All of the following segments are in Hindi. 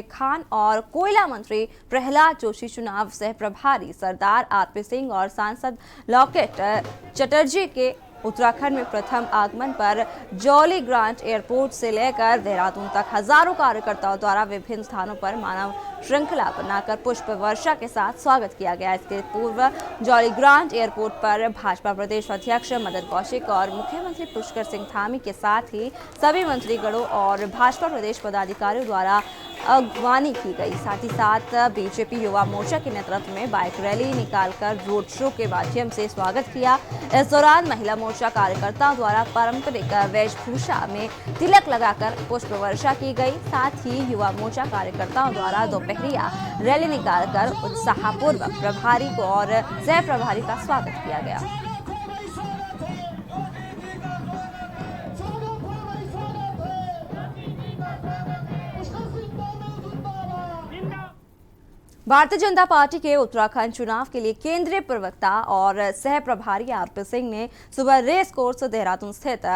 खान और कोयला मंत्री प्रहलाद जोशी चुनाव सह प्रभारी सरदार आरपी सिंह और सांसद लॉकेट चटर्जी के उत्तराखंड में प्रथम आगमन पर जॉली ग्रांट एयरपोर्ट से लेकर देहरादून तक हजारों कार्यकर्ताओं द्वारा विभिन्न स्थानों पर मानव श्रृंखला बनाकर पुष्प वर्षा के साथ स्वागत किया गया। इसके पूर्व जॉली ग्रांट एयरपोर्ट पर भाजपा प्रदेश अध्यक्ष मदन कौशिक और मुख्यमंत्री पुष्कर सिंह धामी के साथ ही सभी मंत्रीगणों और भाजपा प्रदेश पदाधिकारियों द्वारा अगवानी की गई। साथ ही साथ बीजेपी युवा मोर्चा के नेतृत्व में बाइक रैली निकालकर रोड शो के माध्यम से स्वागत किया। इस दौरान महिला मोर्चा कार्यकर्ताओं द्वारा पारंपरिक वेशभूषा में तिलक लगाकर पुष्प वर्षा की गई। साथ ही युवा मोर्चा कार्यकर्ताओं द्वारा दोपहरिया रैली निकालकर उत्साहपूर्वक प्रभारी और सह प्रभारी का स्वागत किया गया। भारतीय जनता पार्टी के उत्तराखंड चुनाव के लिए केंद्रीय प्रवक्ता और सह प्रभारी आरपी सिंह ने सुबह रेस कोर्स देहरादून स्थित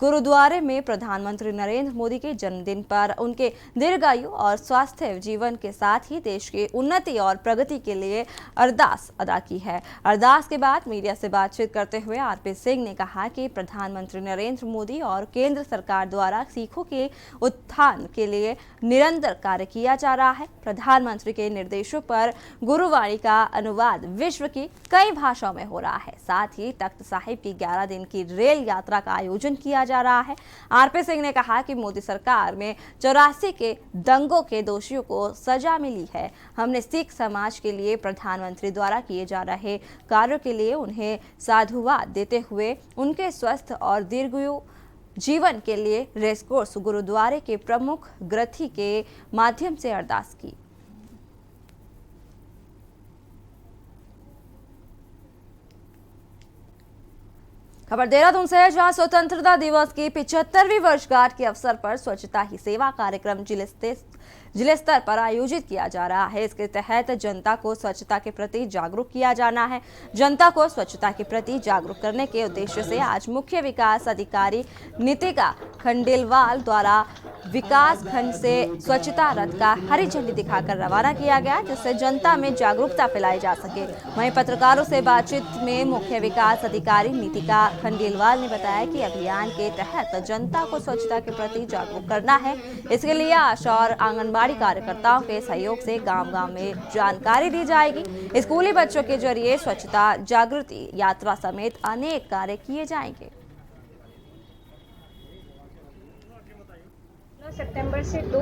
गुरुद्वारे में प्रधानमंत्री नरेंद्र मोदी के जन्मदिन पर उनके दीर्घायु और स्वास्थ्य जीवन के साथ ही देश की उन्नति और प्रगति के लिए अरदास अदा की है। अरदास के बाद मीडिया से बातचीत करते हुए आरपी सिंह ने कहा कि प्रधानमंत्री नरेंद्र मोदी और केंद्र सरकार द्वारा सिखों के उत्थान के लिए निरंतर कार्य किया जा रहा है। प्रधानमंत्री के निर्देशों पर गुरुवाणी का अनुवाद विश्व की कई भाषाओं में हो रहा है। साथ ही तख्त साहिब की 11 दिन की रेल यात्रा का आयोजन किया जा रहा है। आरपी सिंह ने कहा कि मोदी सरकार में 84 के दंगों के दोषियों को सजा मिली है। हमने सिख समाज के लिए प्रधानमंत्री द्वारा किए जा रहे कार्यों के लिए उन्हें साधुवाद देते हुए उनके स्वस्थ और दीर्घायु जीवन के लिए रेसकोर्स गुरुद्वारे के प्रमुख ग्रंथी के माध्यम से अरदास की। खबर देहरादून से है, जहां स्वतंत्रता दिवस की 75वीं वर्षगांठ के अवसर पर स्वच्छता ही सेवा कार्यक्रम जिले स्तर पर आयोजित किया जा रहा है। इसके तहत जनता को स्वच्छता के प्रति जागरूक किया जाना है। जनता को स्वच्छता के प्रति जागरूक करने के उद्देश्य से आज मुख्य विकास अधिकारी नीतिका खंडेलवाल द्वारा विकास खंड से स्वच्छता रथ का हरी झंडी दिखाकर रवाना किया गया, जिससे जनता में जागरूकता फैलाई जा सके। वहीं पत्रकारों से बातचीत में मुख्य विकास अधिकारी नीतिका खंडेलवाल ने बताया कि अभियान के तहत जनता को स्वच्छता के प्रति जागरूक करना है। इसके लिए आशा और आंगनबाड़ी कार्यकर्ताओं के सहयोग से गांव-गांव में जानकारी दी जाएगी। स्कूली बच्चों के जरिए स्वच्छता जागृति यात्रा समेत अनेक कार्य किए जाएंगे। सितंबर से 2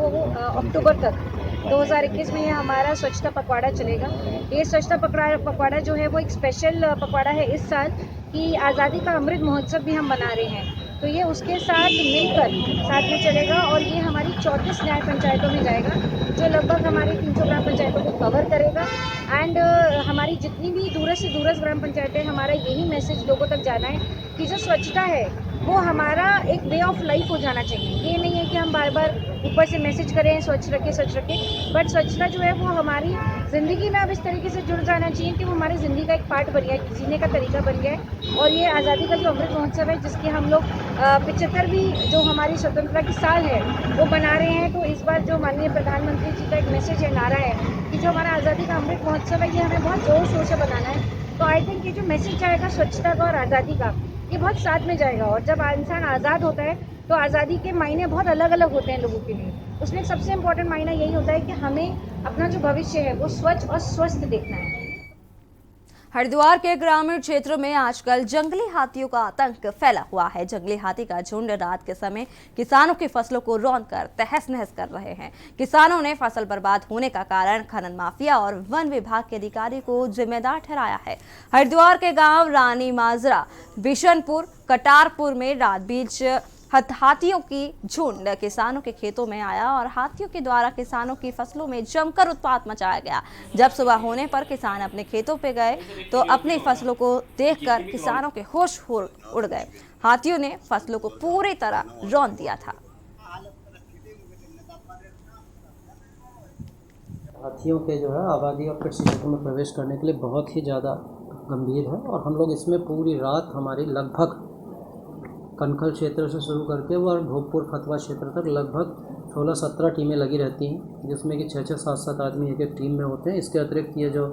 अक्टूबर तक 2021 में ये हमारा स्वच्छता पखवाड़ा चलेगा। ये स्वच्छता पखवाड़ा जो है वो एक स्पेशल पखवाड़ा है इस साल कि आज़ादी का अमृत महोत्सव भी हम मना रहे हैं, तो ये उसके साथ मिलकर साथ में चलेगा और ये हमारी 34 न्याय पंचायतों में जाएगा, जो लगभग हमारी 300 ग्राम पंचायतों को कवर करेगा। एंड हमारी जितनी भी दूरस्थ से दूरस्थ ग्राम पंचायतें, हमारा यही मैसेज लोगों तक जाना है कि जो स्वच्छता है वो हमारा एक वे ऑफ लाइफ हो जाना चाहिए। ये नहीं है कि हम बार बार ऊपर से मैसेज करें स्वच्छ रखें, बट स्वच्छता जो है वो हमारी ज़िंदगी में अब इस तरीके से जुड़ जाना चाहिए कि वो हमारी ज़िंदगी का एक पार्ट बन गया है, जीने का तरीका बन गया है। और ये आज़ादी का जो अमृत महोत्सव है, जिसके हम लोग 75वीं जो हमारी स्वतंत्रता की साल है वो मना रहे हैं, तो इस बार जो माननीय प्रधानमंत्री जी का एक मैसेज है, नारा है कि जो हमारा आज़ादी का अमृत महोत्सव है ये हमें बहुत ज़ोर शोर से बनाना है। तो आई थिंक ये जो मैसेज आएगा स्वच्छता का और आज़ादी का, ये बहुत साथ में जाएगा। और जब इंसान आज़ाद होता है तो आज़ादी के मायने बहुत अलग अलग होते हैं लोगों के लिए। उसमें सबसे इम्पोर्टेंट मायना यही होता है कि हमें अपना जो भविष्य है वो स्वच्छ और स्वस्थ देखना है। हरिद्वार के ग्रामीण क्षेत्रों में आजकल जंगली हाथियों का आतंक फैला हुआ है। जंगली हाथी का झुंड रात के समय किसानों की फसलों को रौंदकर तहस नहस कर रहे हैं। किसानों ने फसल बर्बाद होने का कारण खनन माफिया और वन विभाग के अधिकारी को जिम्मेदार ठहराया है। हरिद्वार के गांव रानी माजरा, बिशनपुर, कटारपुर में रात बीच हाथियों की झुंड किसानों के खेतों में आया और हाथियों के द्वारा किसानों की फसलों में जमकर उत्पात मचाया गया। जब सुबह होने पर किसान अपने खेतों पे गए तो अपनी फसलों को देखकर किसानों के होश उड़ गए। हाथियों ने फसलों को पूरी तरह रौंद दिया था। हाथियों के जो है आबादी और कृषि क्षेत्र में प्रवेश करने के लिए बहुत ही ज़्यादा गंभीर है और हम लोग इसमें पूरी रात हमारी लगभग कनखल क्षेत्र से शुरू करके और भोगपुर फतवा क्षेत्र तक लगभग 16-17 टीमें लगी रहती हैं, जिसमें कि 6-6, 7-7 आदमी एक एक टीम में होते हैं। इसके अतिरिक्त ये जो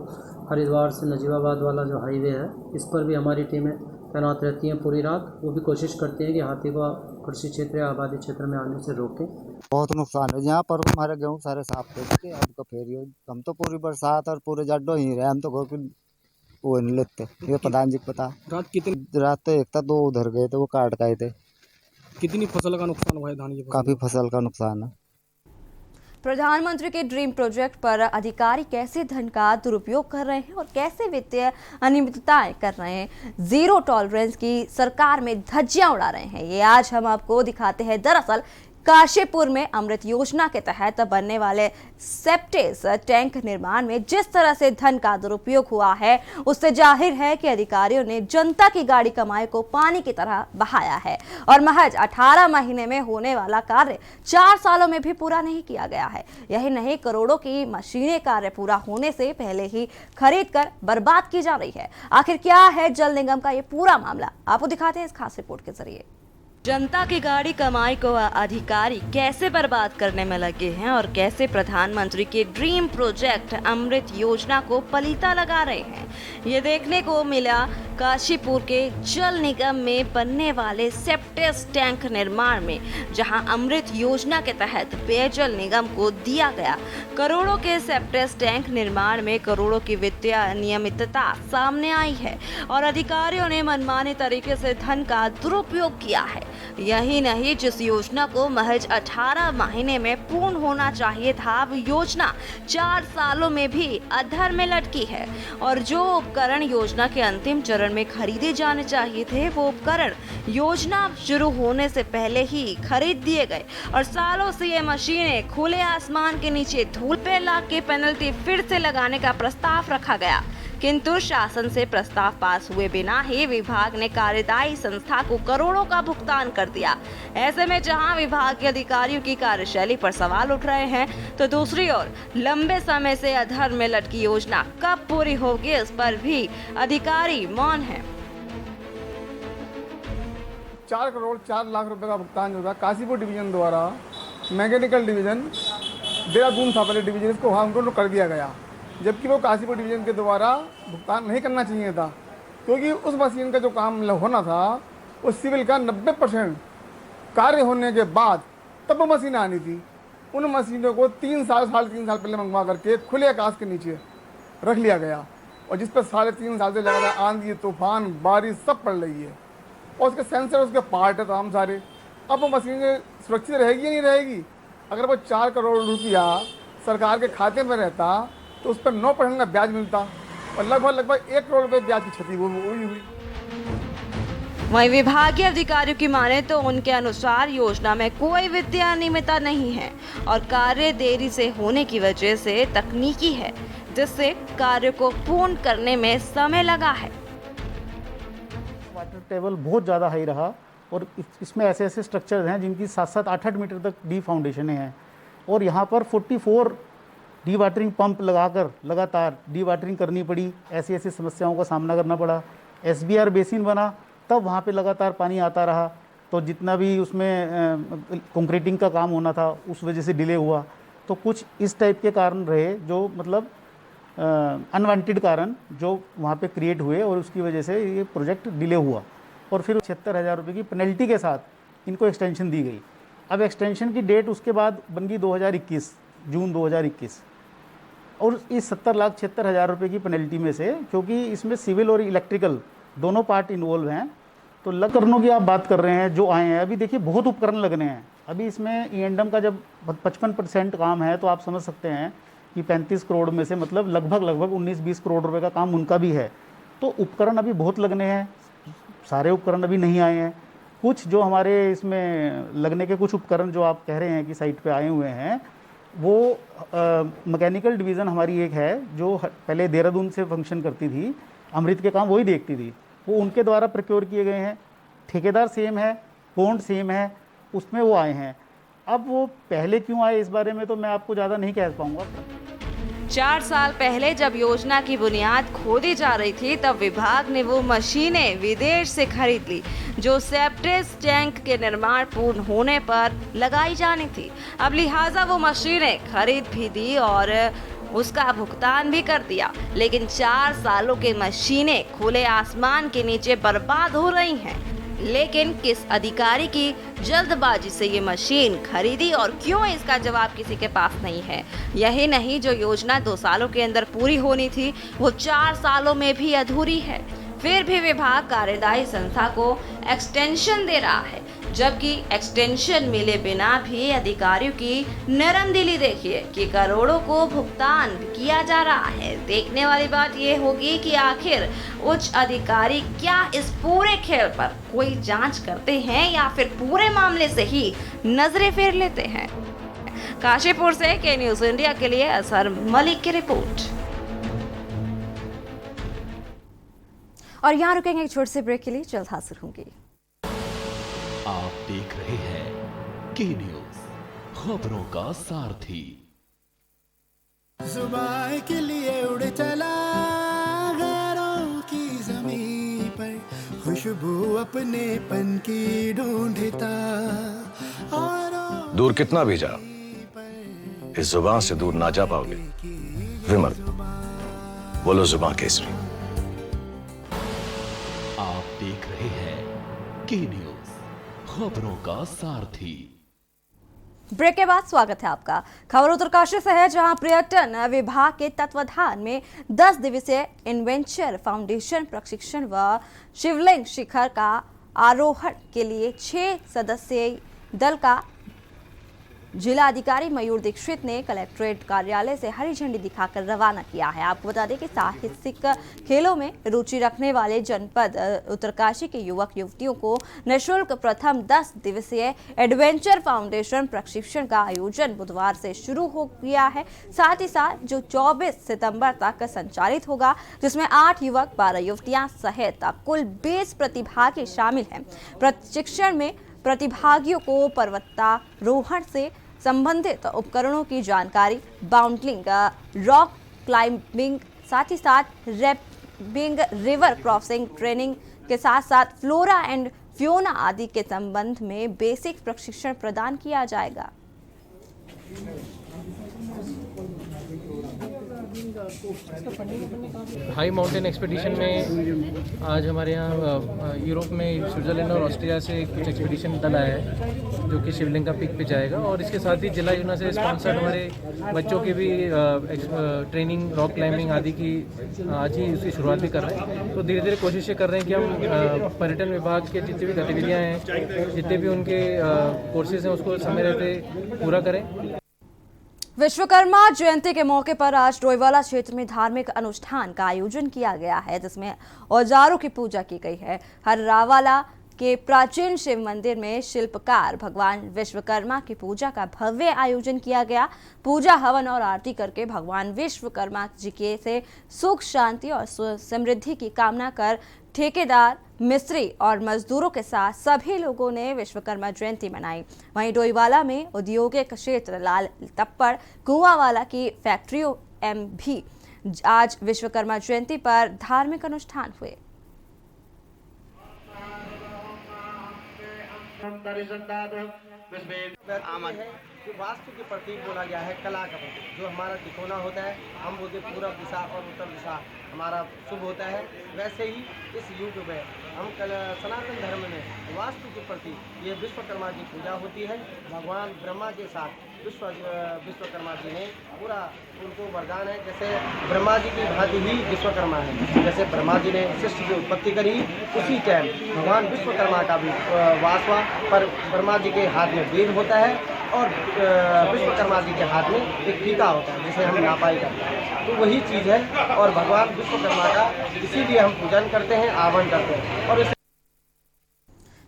हरिद्वार से नजीबाबाद वाला जो हाईवे है, इस पर भी हमारी टीमें तैनात रहती हैं पूरी रात। वो भी कोशिश करती हैं कि हाथी को कृषि क्षेत्र या आबादी क्षेत्र में आने से रोकें। बहुत नुकसान है यहाँ पर। हमारे गेहूँ सारे साफ थे उसके, अब का फेर हम तो पूरी बरसात और पूरे जड्डो ही रहे, हम तो घर की वो नहीं लेते। ये प्रधान जी को पता। रात तो एक था, 2 उधर गए थे, वो काट गए थे। कितनी फसल का नुकसान हुआ है धान की फसल? काफी फसल का नुकसान है। प्रधानमंत्री के ड्रीम प्रोजेक्ट पर अधिकारी कैसे धन का दुरुपयोग कर रहे हैं और कैसे वित्तीय अनियमितताएं कर रहे हैं, जीरो टॉलरेंस की सरकार में धज्जियां उड़ा रहे हैं, ये आज हम आपको दिखाते हैं। दरअसल काशीपुर में अमृत योजना के तहत बनने वाले सेप्टेज टैंक निर्माण में जिस तरह से धन का दुरुपयोग हुआ है, उससे जाहिर है कि अधिकारियों ने जनता की गाड़ी कमाई को पानी की तरह बहाया है और महज 18 महीने में होने वाला कार्य 4 सालों में भी पूरा नहीं किया गया है। यही नहीं, करोड़ों की मशीनें कार्य पूरा होने से पहले ही खरीद कर बर्बाद की जा रही है। आखिर क्या है जल निगम का ये पूरा मामला, आपको दिखाते हैं इस खास रिपोर्ट के जरिए। जनता की गाड़ी कमाई को अधिकारी कैसे बर्बाद करने में लगे हैं और कैसे प्रधानमंत्री के ड्रीम प्रोजेक्ट अमृत योजना को पलीता लगा रहे हैं, ये देखने को मिला काशीपुर के जल निगम में बनने वाले सेप्टेज टैंक निर्माण में, जहां अमृत योजना के तहत पेयजल निगम को दिया गया करोड़ों के सेप्टेज टैंक निर्माण में करोड़ों की वित्तीय अनियमितता सामने आई है और अधिकारियों ने मनमाने तरीके से धन का दुरुपयोग किया है। यही नहीं, जिस योजना को महज 18 महीने में पूर्ण होना चाहिए था, वो योजना 4 सालों में भी अधर में लटकी है और जो उपकरण योजना के अंतिम चरण में खरीदे जाने चाहिए थे, वो उपकरण योजना शुरू होने से पहले ही खरीद दिए गए और सालों से ये मशीनें खुले आसमान के नीचे धूल पे ला के पेनल्टी फिर से लगाने का प्रस्ताव रखा गया, किंतु शासन से प्रस्ताव पास हुए बिना ही विभाग ने कार्यदायी संस्था को करोड़ों का भुगतान कर दिया। ऐसे में जहां विभाग के अधिकारियों की कार्यशैली पर सवाल उठ रहे हैं, तो दूसरी ओर लंबे समय से अधर में लटकी योजना कब पूरी होगी, इस पर भी अधिकारी मौन है। 4 करोड़ 4 लाख रुपए का भुगतान जो था काशीपुर डिवीजन द्वारा मैकेनिकल डिवीजन देहरादून था पहले डिवीजन, इसको वहाँ उनको कर दिया गया, जबकि वो काशीपुर डिवीजन के द्वारा भुगतान नहीं करना चाहिए था, क्योंकि उस मशीन का जो काम होना था वो सिविल का 90% कार्य होने के बाद तब वो मशीनें आनी थी। उन मशीनों को 3 साल 3.5 साल पहले मंगवा करके खुले आकाश के नीचे रख लिया गया और जिस पर 3.5 साल से लगातार आंधी, तूफान, बारिश सब पड़ रही है और उसके सेंसर, उसके पार्ट है तमाम सारे। अब वो मशीनें सुरक्षित रहेगी या नहीं रहेगी? अगर वो 4 करोड़ रुपया सरकार के खाते में रहता तो उस पर 9% का ब्याज मिलता और लगभग 1 करोड़ रुपए ब्याज की क्षति हुई। वहीं विभागीय अधिकारियों की माने तो उनके अनुसार योजना में कोई वित्तीय अनियमितता नहीं है और कार्य देरी से होने की वजह से तकनीकी है, जिससे कार्य को पूर्ण करने में समय लगा है। वाटर टेबल बहुत ज़्यादा हाई रहा और इसमें ऐसे ऐसे स्ट्रक्चर हैं जिनकी 7-7, 8-8 मीटर तक डी फाउंडेशनें हैं और यहाँ पर 44 डी वाटरिंग पंप लगाकर लगातार डी वाटरिंग करनी पड़ी। ऐसी ऐसी समस्याओं का सामना करना पड़ा। SBR बेसिन बना तब वहाँ पे लगातार पानी आता रहा, तो जितना भी उसमें कंक्रीटिंग का काम होना था उस वजह से डिले हुआ। तो कुछ इस टाइप के कारण रहे जो मतलब अनवांटेड कारण जो वहाँ पे क्रिएट हुए और उसकी वजह से ये प्रोजेक्ट डिले हुआ और फिर 76,000 रुपये की पेनल्टी के साथ इनको एक्सटेंशन दी गई। अब एक्सटेंशन की डेट उसके बाद बन गई 2021, जून 2021 और इस 70,76,000 रुपये की पेनल्टी में से, क्योंकि इसमें सिविल और इलेक्ट्रिकल दोनों पार्ट इन्वॉल्व हैं, तो उपकरणों की आप बात कर रहे हैं जो आए हैं, अभी देखिए बहुत उपकरण लगने हैं। अभी इसमें E&M का जब 55% काम है तो आप समझ सकते हैं कि 35 करोड़ में से मतलब लगभग 19-20 करोड़ रुपए का काम उनका भी है। तो उपकरण अभी बहुत लगने हैं, सारे उपकरण अभी नहीं आए हैं। कुछ जो हमारे इसमें लगने के कुछ उपकरण जो आप कह रहे हैं कि साइट पे आए हुए हैं, वो मैकेनिकल डिवीज़न हमारी एक है जो पहले देहरादून से फंक्शन करती थी, अमृत के काम वही देखती थी, वो उनके द्वारा प्रोक्योर किए गए हैं। ठेकेदार सेम है, बॉन्ड सेम है, उसमें वो आए हैं। अब वो पहले क्यों आए इस बारे में तो मैं आपको ज़्यादा नहीं कह पाऊँगा। 4 साल पहले जब योजना की बुनियाद खोदी जा रही थी तब विभाग ने वो मशीनें विदेश से खरीद ली जो सेप्टिक टैंक के निर्माण पूर्ण होने पर लगाई जानी थी। अब लिहाजा वो मशीनें खरीद भी दी और उसका भुगतान भी कर दिया, लेकिन 4 सालों की मशीनें खुले आसमान के नीचे बर्बाद हो रही हैं। लेकिन किस अधिकारी की जल्दबाजी से ये मशीन खरीदी और क्यों, इसका जवाब किसी के पास नहीं है। यही नहीं, जो योजना 2 सालों के अंदर पूरी होनी थी वो 4 सालों में भी अधूरी है। फिर भी विभाग कार्यदायी संस्था को एक्सटेंशन दे रहा है, जबकि एक्सटेंशन मिले बिना भी अधिकारियों की नरम दिली देखिए कि करोड़ों को भुगतान किया जा रहा है। देखने वाली बात ये होगी कि आखिर उच्च अधिकारी क्या इस पूरे खेल पर कोई जांच करते हैं या फिर पूरे मामले से ही नजरें फेर लेते हैं। काशीपुर से के न्यूज़ इंडिया के लिए असर मलिक की रिपोर्ट। और यहाँ रुकेंगे एक छोटे से ब्रेक के लिए, जल्द हाजिर होंगे। आप देख रहे हैं के न्यूज़, खबरों का सारथी। जुबान के लिए उड़ चला गैरों की ज़मीं पर, खुशबू अपने पन की ढूंढता। दूर कितना भी जा, इस जुबान से दूर ना जा पाओगे। विमल, बोलो जुबान केसरी। आप देख रहे हैं के न्यूज़, खबरों का सारथी। ब्रेक के बाद स्वागत है आपका। खबर उत्तरकाशी से है, जहां पर्यटन विभाग के तत्वाधान में 10 दिवसीय एडवेंचर फाउंडेशन प्रशिक्षण व शिवलिंग शिखर का आरोहण के लिए 6 सदस्यीय दल का जिलाधिकारी मयूर दीक्षित ने कलेक्ट्रेट कार्यालय से हरी झंडी दिखाकर रवाना किया है। आपको बता दें कि साहसिक खेलों में रुचि रखने वाले जनपद उत्तरकाशी के युवक युवतियों को निःशुल्क प्रथम 10 दिवसीय एडवेंचर फाउंडेशन प्रशिक्षण का आयोजन बुधवार से शुरू हो गया है। साथ ही साथ जो 24 सितंबर तक संचालित होगा, जिसमें 8 युवक 12 युवतियां सहित कुल 20 प्रतिभागी शामिल हैं। प्रशिक्षण में प्रतिभागियों को पर्वतारोहण से संबंधित उपकरणों की जानकारी, बाउंडलिंग, रॉक क्लाइंबिंग, साथ ही साथ रैपिंग, रिवर क्रॉसिंग ट्रेनिंग के साथ साथ फ्लोरा एंड फ्योना आदि के संबंध में बेसिक प्रशिक्षण प्रदान किया जाएगा। हाई माउंटेन एक्सपीडिशन में आज हमारे यहाँ यूरोप में स्विट्ज़रलैंड और ऑस्ट्रिया से कुछ एक्सपीडिशन दल आया है जो कि शिवलिंग का पीक पे जाएगा, और इसके साथ ही जिला योजना से स्पॉन्सर्ड हमारे बच्चों की भी ट्रेनिंग, रॉक क्लाइंबिंग आदि की आज ही उसकी शुरुआत भी कर रहे हैं। तो धीरे धीरे कोशिश कर रहे हैं कि हम पर्यटन विभाग के जितनी भी गतिविधियाँ हैं, जितने भी उनके कोर्सेज हैं, उसको समय रहते पूरा करें। विश्वकर्मा जयंती के मौके पर आज डोईवाला क्षेत्र में धार्मिक अनुष्ठान का आयोजन किया गया है, जिसमें औजारों की पूजा की गई है। हर्रावाला के प्राचीन शिव मंदिर में शिल्पकार भगवान विश्वकर्मा की पूजा का भव्य आयोजन किया गया। पूजा, हवन और आरती करके भगवान विश्वकर्मा जी के से सुख, शांति और समृद्धि की कामना कर ठेकेदार, मिस्त्री और मजदूरों के साथ सभी लोगों ने विश्वकर्मा जयंती मनाई। वहीं डोईवाला में औद्योगिक क्षेत्र लाल तप्पड़ कुआंवाला की फैक्ट्रियों में भी आज विश्वकर्मा जयंती पर धार्मिक अनुष्ठान हुए। वास्तु के प्रतीक बोला गया है, कला का प्रतीक, जो हमारा तिकोना होता है, हम बोलते पूर्व दिशा और उत्तर दिशा हमारा शुभ होता है। वैसे ही इस युग में हम सनातन धर्म में वास्तु के प्रति ये विश्वकर्मा की पूजा होती है। भगवान ब्रह्मा के साथ विश्वकर्मा जी ने पूरा उनको वरदान है, जैसे ब्रह्मा जी की भांति ही विश्वकर्मा है। जैसे ब्रह्मा जी ने सृष्टि की उत्पत्ति करी, उसी टाइम भगवान विश्वकर्मा का भी वास हुआ, पर ब्रह्मा जी के हाथ में वेद होता है और विश्वकर्मा जी के हाथ में एक टीका होता है, जिसे हम नापाई करते हैं। तो वही चीज़ है, और भगवान विश्वकर्मा का इसीलिए हम पूजन करते हैं, आह्वान करते हैं। और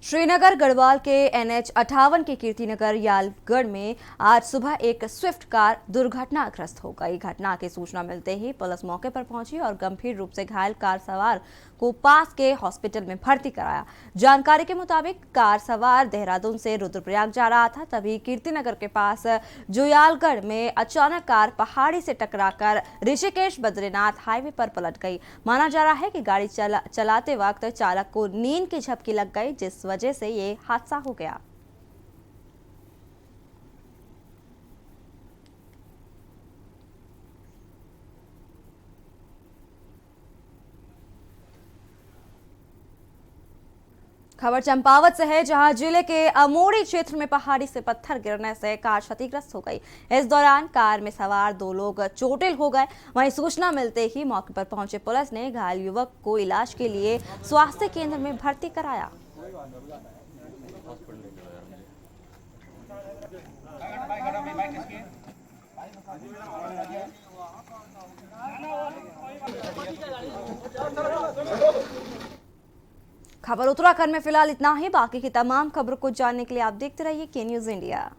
श्रीनगर गढ़वाल के NH 58 के कीर्तिनगर यालगढ़ में आज सुबह एक स्विफ्ट कार दुर्घटनाग्रस्त हो गई। घटना की सूचना मिलते ही पुलिस मौके पर पहुंची और गंभीर रूप से घायल कार सवार को पास के हॉस्पिटल में भर्ती कराया। जानकारी के मुताबिक कार सवार देहरादून से रुद्रप्रयाग जा रहा था, तभी कीर्तिनगर के पास जोयालगढ़ में अचानक कार पहाड़ी से टकराकर ऋषिकेश बद्रीनाथ हाईवे पर पलट गई। माना जा रहा है कि गाड़ी चलाते वक्त चालक को नींद की झपकी लग गई, जिस वजह से ये हादसा हो गया। खबर चंपावत से है, जहां जिले के अमोड़ी क्षेत्र में पहाड़ी से पत्थर गिरने से कार क्षतिग्रस्त हो गई। इस दौरान कार में सवार 2 लोग चोटिल हो गए। वहीं सूचना मिलते ही मौके पर पहुंचे पुलिस ने घायल युवक को इलाज के लिए स्वास्थ्य केंद्र में भर्ती कराया। खबर उत्तराखंड में फिलहाल इतना ही। बाकी की तमाम खबरों को जानने के लिए आप देखते रहिए के न्यूज़ इंडिया।